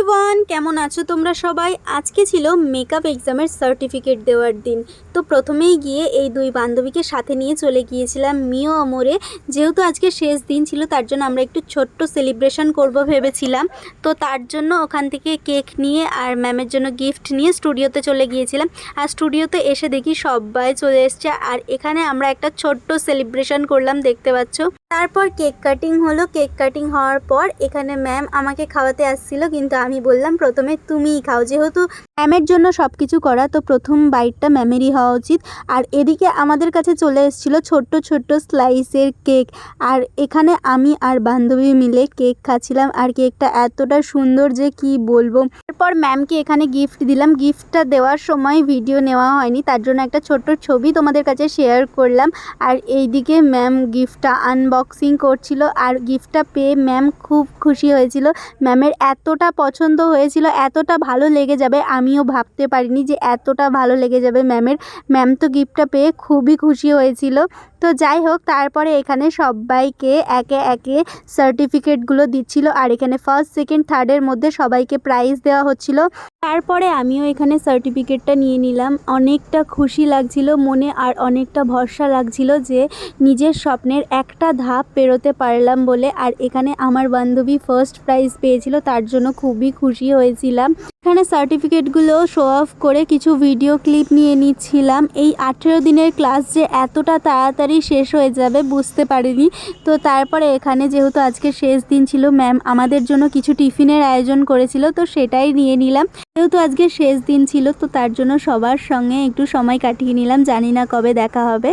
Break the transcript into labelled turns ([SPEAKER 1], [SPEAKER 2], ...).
[SPEAKER 1] Everyone, কেমন আছো তোমরা সবাই? আজকে ছিল মেকআপ এক্সামের সার্টিফিকেট দেওয়ার দিন। তো প্রথমেই গিয়ে এই দুই বান্ধবীকে সাথে নিয়ে চলে গিয়েছিলাম মিও অমরে। যেহেতু আজকে শেষ দিন ছিল, তার জন্য আমরা একটু ছোট্ট সেলিব্রেশন করব ভেবেছিলাম। তো তার জন্য ওখান থেকে কেক নিয়ে আর ম্যামের জন্য গিফট নিয়ে স্টুডিওতে চলে গিয়েছিলাম। আর স্টুডিওতে এসে দেখি সবাই চলে এসছে, আর এখানে আমরা একটা ছোট্ট সেলিব্রেশন করলাম, দেখতে পাচ্ছ। তারপর কেক কাটিং হলো। কেক কাটিং হওয়ার পর এখানে ম্যাম আমাকে খাওয়াতে আসছিল, কিন্তু আমি বললাম প্রথমে তুমিই খাও, যেহেতু ম্যামের জন্য সব কিছু করা, তো প্রথম বাইটটা ম্যামেরই হওয়া উচিত। আর এদিকে আমাদের কাছে চলে এসেছিলো ছোট্ট ছোট্ট স্লাইসের কেক, আর এখানে আমি আর বান্ধবী মিলে কেক খাচ্ছিলাম। আর কেকটা এতটা সুন্দর যে কি বলবো। তারপর ম্যামকে এখানে গিফট দিলাম। গিফটটা দেওয়ার সময় ভিডিও নেওয়া হয়নি, তার জন্য একটা ছোট্ট ছবি তোমাদের কাছে শেয়ার করলাম। আর এইদিকে ম্যাম গিফটটা আনবক্সিং করছিল, আর গিফটটা পেয়ে ম্যাম খুব খুশি হয়েছিল। ম্যামের এতটা পছন্দ হয়েছিল, এতটা ভালো লেগে যাবে আমিও ভাবতে পারিনি যে এতটা ভালো লেগে যাবে ম্যামের। ম্যাম তো গিফটটা পেয়ে খুবই খুশি হয়েছিল। তো যাই হোক, তারপরে এখানে সবাইকে একে একে সার্টিফিকেটগুলো দিচ্ছিল, আর এখানে ফার্স্ট সেকেন্ড থার্ডের মধ্যে সবাইকে প্রাইজ দেওয়া হচ্ছিল। তারপরে আমিও এখানে সার্টিফিকেটটা নিয়ে নিলাম। অনেকটা খুশি লাগছিল মনে, আর অনেকটা ভরসা লাগছিল যে নিজের স্বপ্নের একটা ধাপ পেরোতে পারলাম বলে। আর এখানে আমার বান্ধবী ফার্স্ট প্রাইজ পেয়েছিল, তার জন্য খুবই খুশি হয়েছিলাম। এখানে সার্টিফিকেটগুলো শো অফ করে কিছু ভিডিও ক্লিপ নিয়ে নিচ্ছিলাম। এই 18 দিনের ক্লাস যে এতটা তাড়াতাড়ি শেষ হয়ে যাবে বুঝতে পারিনি। তো তারপরে এখানে যেহেতু আজকে শেষ দিন ছিল, ম্যাম আমাদের জন্য কিছু টিফিনের আয়োজন করেছিল, তো সেটাই নিয়ে নিলাম। যেহেতু আজকে শেষ দিন ছিল, তো তার জন্য সবার সঙ্গে একটু সময় কাটিয়ে নিলাম। জানি না কবে দেখা হবে।